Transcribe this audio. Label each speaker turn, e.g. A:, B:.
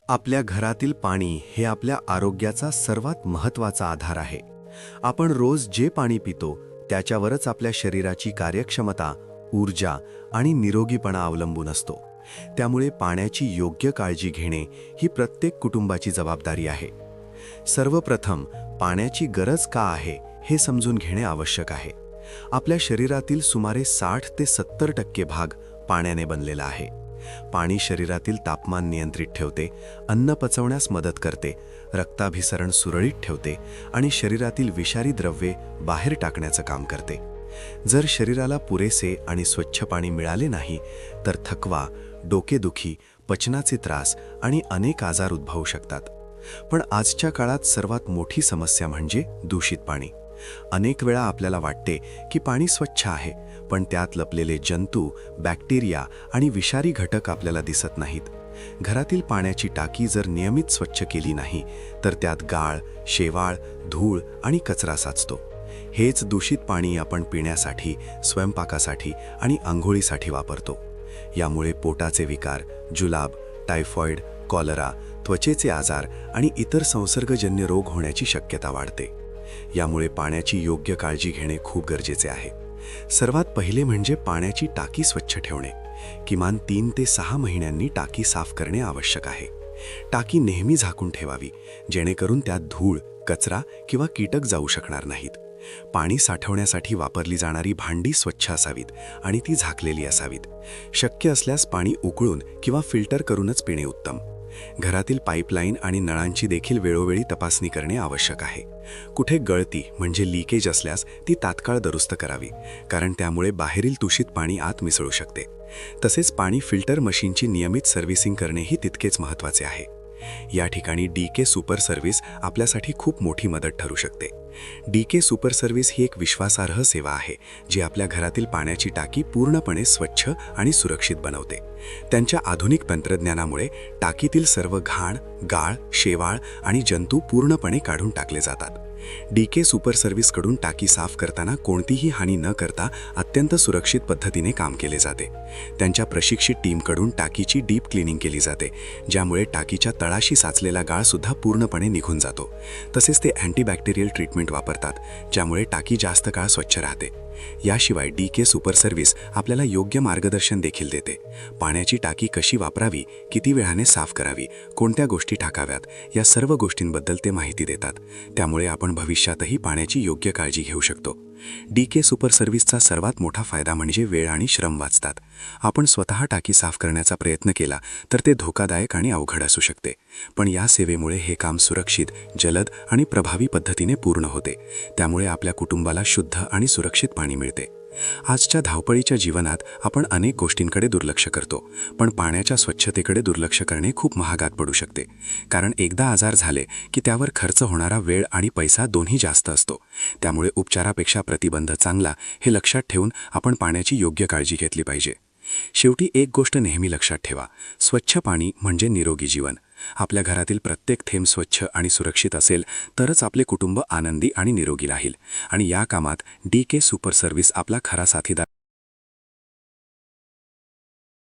A: आपल्या घरातील पाणी हे आपल्या आरोग्याचा सर्वात महत्त्वाचा आधार आहे. आपण रोज जे पाणी पितो त्याच्यावरच आपल्या शरीराची कार्यक्षमता, ऊर्जा आणि निरोगीपणा अवलंबून असतो. त्यामुळे पाण्याची योग्य काळजी घेणे ही प्रत्येक कुटुंबाची जबाबदारी आहे. सर्वप्रथम पाण्याची गरज का आहे हे समजून घेणे आवश्यक आहे. आपल्या शरीरातील सुमारे 60 ते 70% भाग पाण्याने बनलेला आहे. पाणी शरीरातील तापमान नियंत्रित ठेवते, अन्न पचवण्यास मदत करते, रक्ताभिसरण सुरळीत ठेवते आणि शरीरातील विषारी द्रव्ये बाहेर टाकण्याचं काम करते. जर शरीराला पुरेसे आणि स्वच्छ पाणी मिळाले नाही तर थकवा, डोकेदुखी, पचनाचे त्रास आणि अनेक आजार उद्भवू शकतात. पण आजच्या काळात सर्वात मोठी समस्या म्हणजे दूषित पाणी. अनेक वेळा आपल्याला वाटते की पाणी स्वच्छ आहे, पण त्यात लपलेले जंतू, बॅक्टेरिया आणि विषारी घटक आपल्याला दिसत नाहीत. घरातील पाण्याची टाकी जर नियमित स्वच्छ केली नाही तर त्यात गाळ, शेवाळ, धूळ आणि कचरा साचतो. हेच दूषित पाणी आपण पिण्यासाठी, स्वयंपाकासाठी आणि आंघोळीसाठी वापरतो. यामुळे पोटाचे विकार, जुलाब, टायफॉइड, कॉलरा, त्वचेचे आजार आणि इतर संसर्गजन्य रोग होण्याची शक्यता वाढते. यामुळे पाण्याची योग्य काळजी घेणे खूप गरजेचे आहे. सर्वात पहिले म्हणजे पाण्याची टाकी स्वच्छ ठेवणे. किमान 3 ते 6 महिन्यांनी टाकी साफ करणे आवश्यक आहे. टाकी नेहमी झाकून ठेवावी, जेणेकरून त्यात धूळ, कचरा किंवा कीटक जाऊ शकणार नाहीत. पाणी साठवण्यासाठी वापरली जाणारी भांडी स्वच्छ असावीत आणि ती झाकलेली असावीत. शक्य असल्यास पाणी उकळून किंवा फिल्टर करूनच पिणे उत्तम. घरातील पाईपलाईन आणि नळांची देखील वेळोवेळी तपासणी करणे आवश्यक आहे. कुठे गळती म्हणजे लीकेज असल्यास ती तात्काळ दुरुस्त करावी, कारण त्यामुळे बाहेरील दूषित पाणी आत मिसळू शकते. तसेच पाणी फिल्टर मशीनची नियमित सर्व्हिसिंग करणेही तितकेच महत्त्वाचे आहे. या ठिकाणी DK सुपर सर्व्हिस आपल्यासाठी खूप मोठी मदत ठरू शकते. DK सुपर सर्व्हिस ही एक विश्वासार्ह सेवा आहे, जी आपल्या घरातील पाण्याची टाकी पूर्णपणे स्वच्छ आणि सुरक्षित बनवते. त्यांच्या आधुनिक तंत्रज्ञानामुळे टाकीतील सर्व घाण, गाळ, शेवाळ आणि जंतू पूर्णपणे काढून टाकले जातात. DK सुपर सर्व्हिसकडून टाकी साफ करताना कोणतीही हानी न करता अत्यंत सुरक्षित पद्धतीने काम केले जाते. त्यांच्या प्रशिक्षित टीमकडून टाकीची डीप क्लिनिंग केली जाते, ज्यामुळे टाकीच्या तळाशी साचलेला गाळ सुद्धा पूर्णपणे निघून जातो. तसेच ते अँटीबॅक्टेरियल ट्रीटमेंट वापरतात, ज्यामुळे टाकी जास्त काळ स्वच्छ राहते. याशिवाय DK सुपर सर्व्हिस आपल्याला योग्य मार्गदर्शन देखील देते. पाण्याची टाकी कशी वापरावी, किती वेळाने साफ करावी, कोणत्या गोष्टी टाकाव्यात, या सर्व गोष्टींबद्दल ते माहिती देतात. त्यामुळे आपण भविष्यातही पाण्याची योग्य काळजी घेऊ शकतो. DK सुपर सर्व्हिसचा सर्वात मोठा फायदा म्हणजे वेळ आणि श्रम वाचतात. आपण स्वतः टाकी साफ करण्याचा प्रयत्न केला तर ते धोकादायक आणि अवघड असू शकते. पण या सेवेमुळे हे काम सुरक्षित, जलद आणि प्रभावी पद्धतीने पूर्ण होते. त्यामुळे आपल्या कुटुंबाला शुद्ध आणि सुरक्षित पाणी मिळते. आजच्या धावपळीच्या जीवनात आपण अनेक गोष्टींकडे दुर्लक्ष करतो, पण पाण्याच्या स्वच्छतेकडे दुर्लक्ष करणे खूप महागात पडू शकते. कारण एकदा आजार झाले की त्यावर खर्च होणारा वेळ आणि पैसा दोन्ही जास्त असतो. त्यामुळे उपचारापेक्षा प्रतिबंध चांगला हे लक्षात ठेवून आपण पाण्याची योग्य काळजी घेतली पाहिजे. शेवटी एक गोष्ट नेहमी लक्षात ठेवा, स्वच्छ पाणी म्हणजे निरोगी जीवन. आपल्या घरातील प्रत्येक थेंब स्वच्छ आणि सुरक्षित असेल तरच आपले कुटुंब आनंदी आणि निरोगी राहील. आणि या कामात DK सुपर सर्व्हिस आपला खरा साथीदार